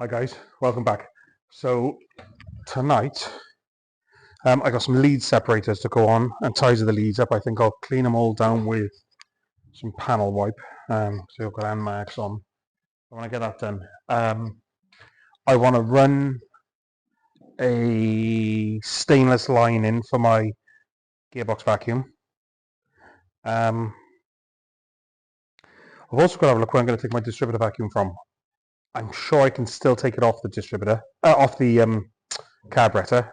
Hi guys, welcome back. So tonight I got some lead separators to go on and ties of the leads up. I think I'll clean them all down with some panel wipe. So I've got hand marks on. I want to get that done. I want to run a stainless line in for my gearbox vacuum. I've also got to have a look where I'm going to take my distributor vacuum from. I'm sure I can still take it off the distributor, off the carburetor.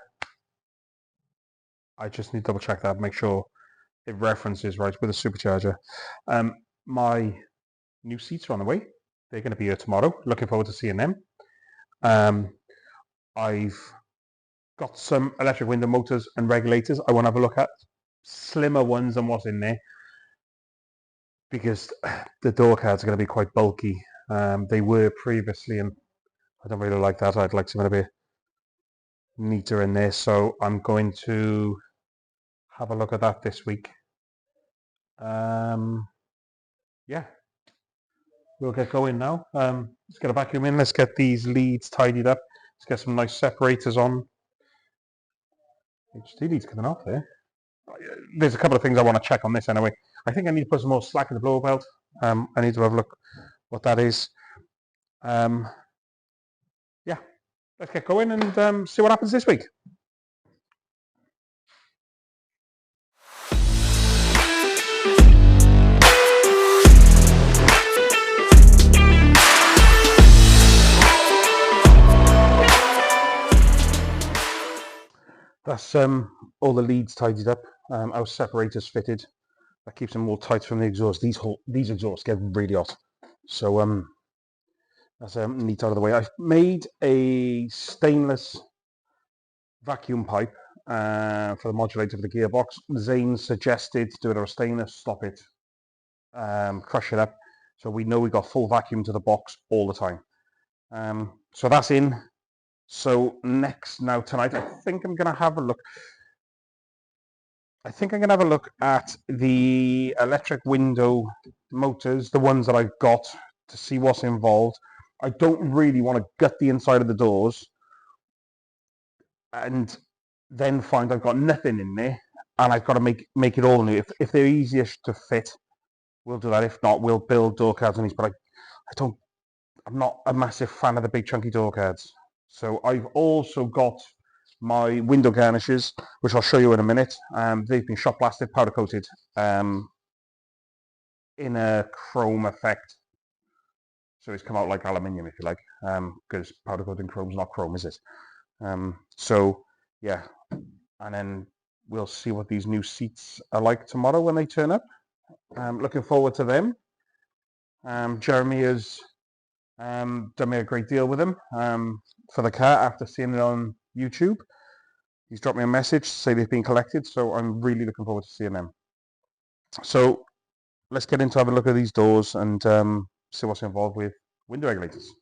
I just need to double check that, make sure it references right with a supercharger. My new seats are on the way. They're going to be here tomorrow. Looking forward to seeing them. I've got some electric window motors and regulators I want to have a look at. Slimmer ones than what's in there, because the door cards are going to be quite bulky. They were previously, and I don't really like that. I'd like something a bit neater in there, so I'm going to have a look at that this week. Yeah, we'll get going now. Let's get a vacuum in. Let's get these leads tidied up. Let's get some nice separators on. HT leads coming off there. There's a couple of things I want to check on this anyway. I think I need to put some more slack in the blower belt. I need to have a look what that is. Yeah, let's get going and see what happens this week. That's all the leads tidied up. Our separators fitted. That keeps them all tight from the exhaust. These exhausts get really hot, so that's neat out of the way. I've made a stainless vacuum pipe for the modulator of the gearbox. Zane suggested do it out of stainless, stop it, crush it up, so we know we got full vacuum to the box all the time. So that's in. So now tonight, I think I'm going to have a look. I think I'm going to have a look at the electric window motors, the ones that I've got, to see what's involved. I don't really want to gut the inside of the doors and then find I've got nothing in there and I've got to make it all new. If they're easiest to fit, we'll do that. If not, we'll build door cards on these. But I'm not a massive fan of the big chunky door cards. So I've also got my window garnishes, which I'll show you in a minute. They've been shot blasted, powder coated, in a chrome effect. So it's come out like aluminium, if you like, because powder coating chrome is not chrome, is it? So yeah, and then we'll see what these new seats are like tomorrow when they turn up. Looking forward to them. Jeremy has done me a great deal with them for the car after seeing it on YouTube. He's dropped me a message to say they've been collected, so I'm really looking forward to seeing them. So let's get into have a look at these doors and see what's involved with window regulators.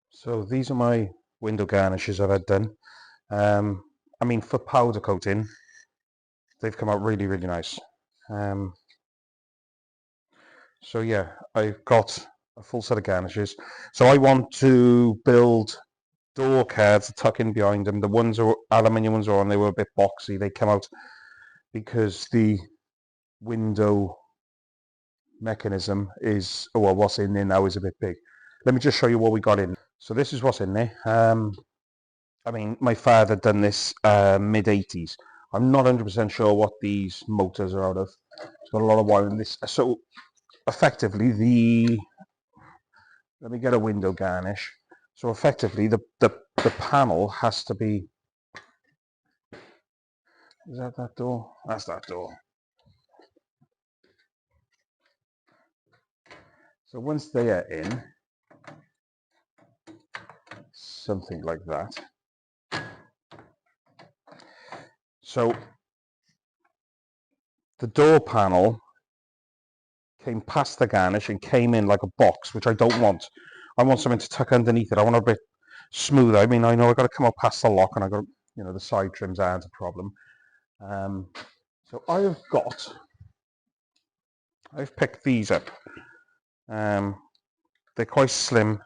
So these are my window garnishes I've had done. I mean, for powder coating, they've come out really, really nice. So yeah, I've got a full set of garnishes. So I want to build door cards to tuck in behind them. The ones are aluminium ones are on, they were a bit boxy. They come out because the window mechanism is, well, what's in there now is a bit big. Let me just show you what we got in. So this is what's in there. I mean, my father done this mid-80s. I'm not 100% sure what these motors are out of. It's got a lot of wire in this. So effectively, let me get a window garnish. So effectively, the panel has to be, is that door? That's that door. So once they are in, something like that. So the door panel came past the garnish and came in like a box, which I don't want. I want something to tuck underneath it. I want it a bit smoother. I mean, I know I've got to come up past the lock, and I've got, you know, the side trims aren't a problem. So I've picked these up. They're quite slim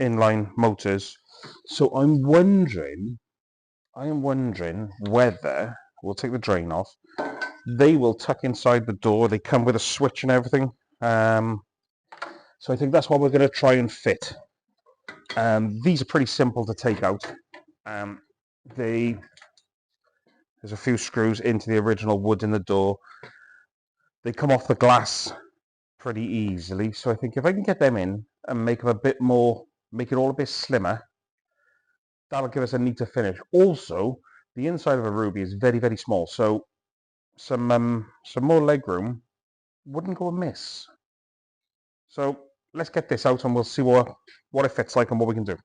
inline motors. So I'm wondering whether we'll take the drain off. They will tuck inside the door. They come with a switch and everything. So I think that's what we're going to try and fit. These are pretty simple to take out. There's a few screws into the original wood in the door. They come off the glass pretty easily. So I think if I can get them in and make them a bit more, make it all a bit slimmer, that'll give us a neater finish. Also, the inside of a Ruby is very, very small. So some more leg room wouldn't go amiss. So let's get this out and we'll see what it fits like and what we can do.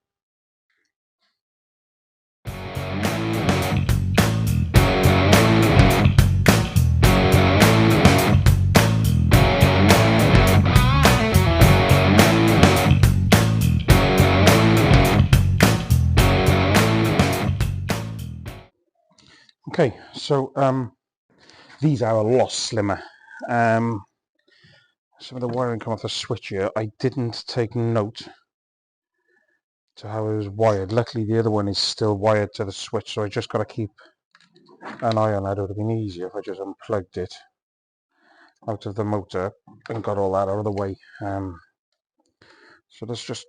Okay, so these are a lot slimmer. Some of the wiring come off the switch here. I didn't take note to how it was wired. Luckily the other one is still wired to the switch, so I just got to keep an eye on that. It would have been easier if I just unplugged it out of the motor and got all that out of the way. So let's just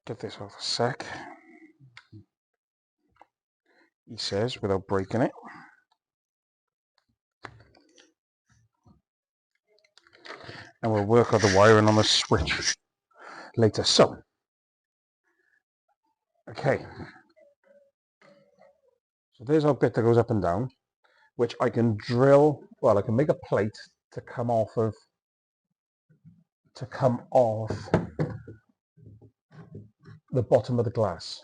get this off a sec. He says, without breaking it. And we'll work out the wiring on the switch later. So, okay. So there's our bit that goes up and down, which I can drill, well, I can make a plate to come off the bottom of the glass.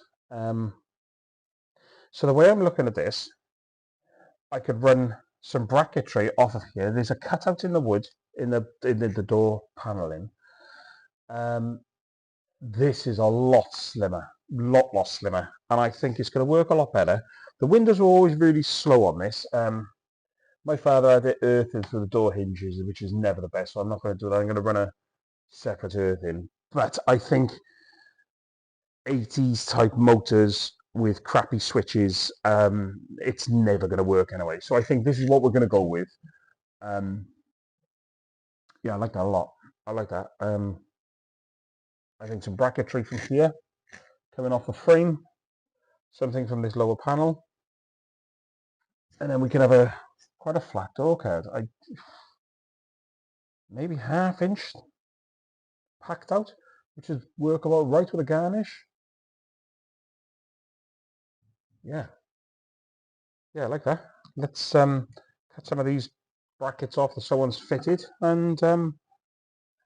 So the way I'm looking at this, I could run some bracketry off of here. There's a cutout in the wood in the door paneling. This is a lot slimmer, lot slimmer, and I think it's going to work a lot better. The windows were always really slow on this. My father had it earthed through the door hinges, which is never the best, so I'm not going to do that. I'm going to run a separate earth in. But I think 80s type motors with crappy switches, it's never going to work anyway. So I think this is what we're going to go with. Yeah, I like that a lot. I like that. I think some bracketry from here, coming off the frame, something from this lower panel, and then we can have quite a flat door card. Maybe ½ inch packed out, which is workable right with a garnish. Yeah, I like that. Let's cut some of these brackets off that someone's fitted, and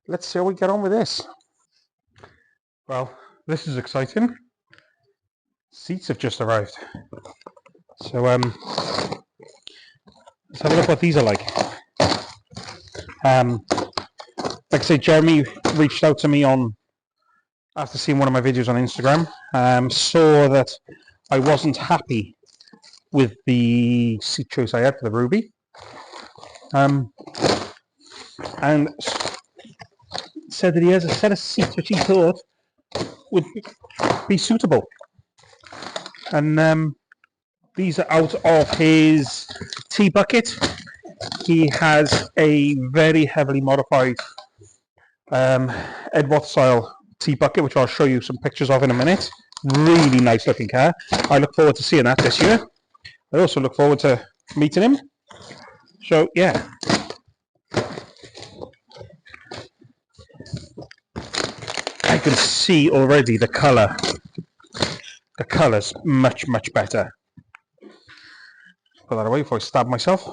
let's see how we get on with this. Well, this is exciting. Seats have just arrived. So let's have a look what these are like. Like I say, Jeremy reached out to me after seeing one of my videos on Instagram, saw that I wasn't happy with the seat choice I had for the Ruby, and said that he has a set of seats which he thought would be suitable. And these are out of his tea bucket. He has a very heavily modified Edworth style tea bucket, which I'll show you some pictures of in a minute. Really nice looking car. I look forward to seeing that this year. I also look forward to meeting him. So yeah. I can see already the colour. The colour's much better. Put that away before I stab myself.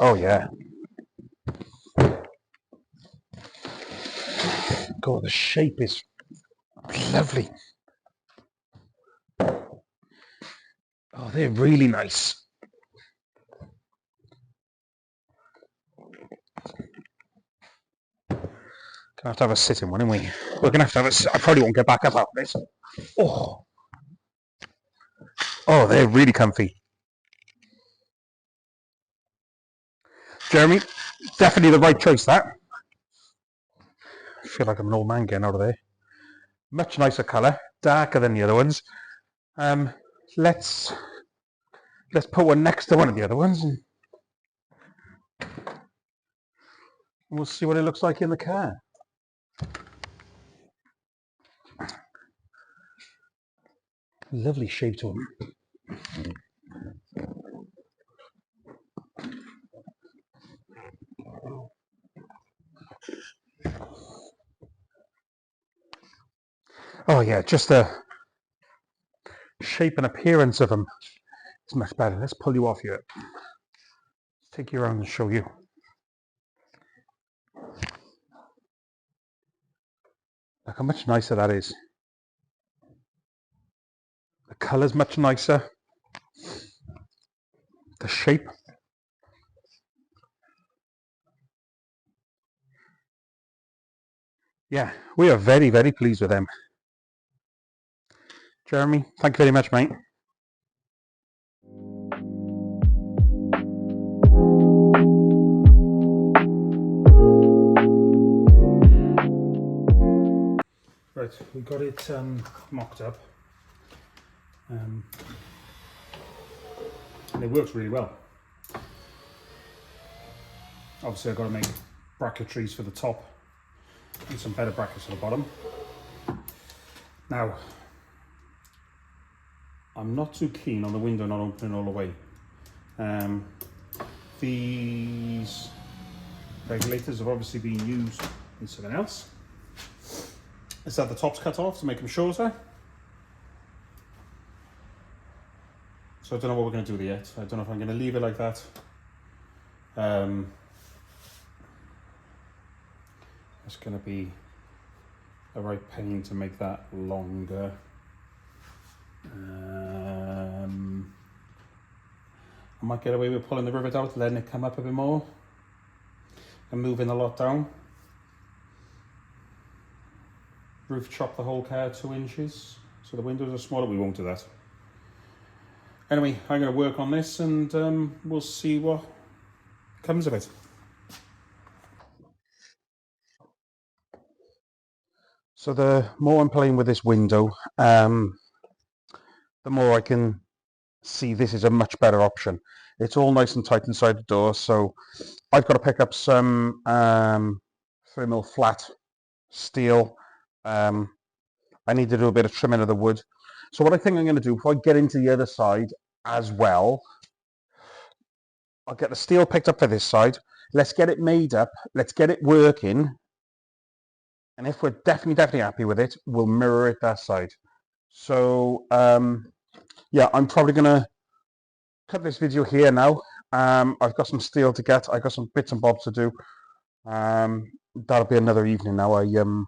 Oh yeah. God, the shape is lovely. Oh, they're really nice. Gonna have to have a sitting one, aren't we? We're gonna have to have I probably won't get back up after this. Oh, they're really comfy. Jeremy, definitely the right choice, that. I feel like I'm an old man getting out of there. Much nicer colour, darker than the other ones. Let's put one next to one of the other ones and we'll see what it looks like in the car. Lovely shape to them. Oh yeah, just the shape and appearance of them is much better. Let's pull you off here. Let's take you around and show you. Look how much nicer that is. The colour's much nicer. The shape. Yeah, we are very, very pleased with them. Jeremy, thank you very much, mate. Right, we got it mocked up, and it works really well. Obviously I've got to make bracketries for the top and some better brackets for the bottom. Now, I'm not too keen on the window not opening all the way. These regulators have obviously been used in something else. Let's have the tops cut off to make them shorter. So I don't know what we're going to do yet. I don't know if I'm going to leave it like that. It's going to be a right pain to make that longer. I might get away with pulling the rivet out, letting it come up a bit more and moving the lot down. Roof chop the whole car 2 inches so the windows are smaller. We won't do that. Anyway, I'm going to work on this and we'll see what comes of it. So the more I'm playing with this window, the more I can see this is a much better option. It's all nice and tight inside the door, so I've got to pick up some 3mm flat steel. I need to do a bit of trimming of the wood. So what I think I'm going to do, before I get into the other side as well, I'll get the steel picked up for this side. Let's get it made up. Let's get it working. And if we're definitely happy with it, we'll mirror it that side. So yeah, I'm probably going to cut this video here now. I've got some steel to get. I've got some bits and bobs to do. That'll be another evening now. We're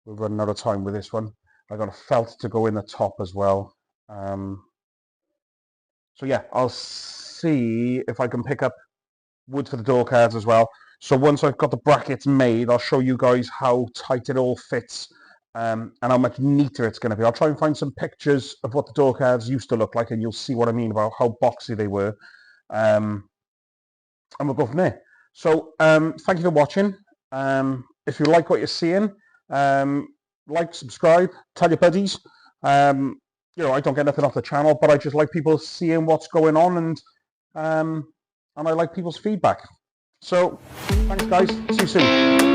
running out of time with this one. I got a felt to go in the top as well. So yeah, I'll see if I can pick up wood for the door cards as well. So once I've got the brackets made, I'll show you guys how tight it all fits and how much neater it's going to be. I'll try and find some pictures of what the door cards used to look like, and you'll see what I mean about how boxy they were. And we'll go from there. So thank you for watching. If you like what you're seeing, like, subscribe, tell your buddies. You know, I don't get nothing off the channel, but I just like people seeing what's going on, and I like people's feedback. So thanks guys, see you soon.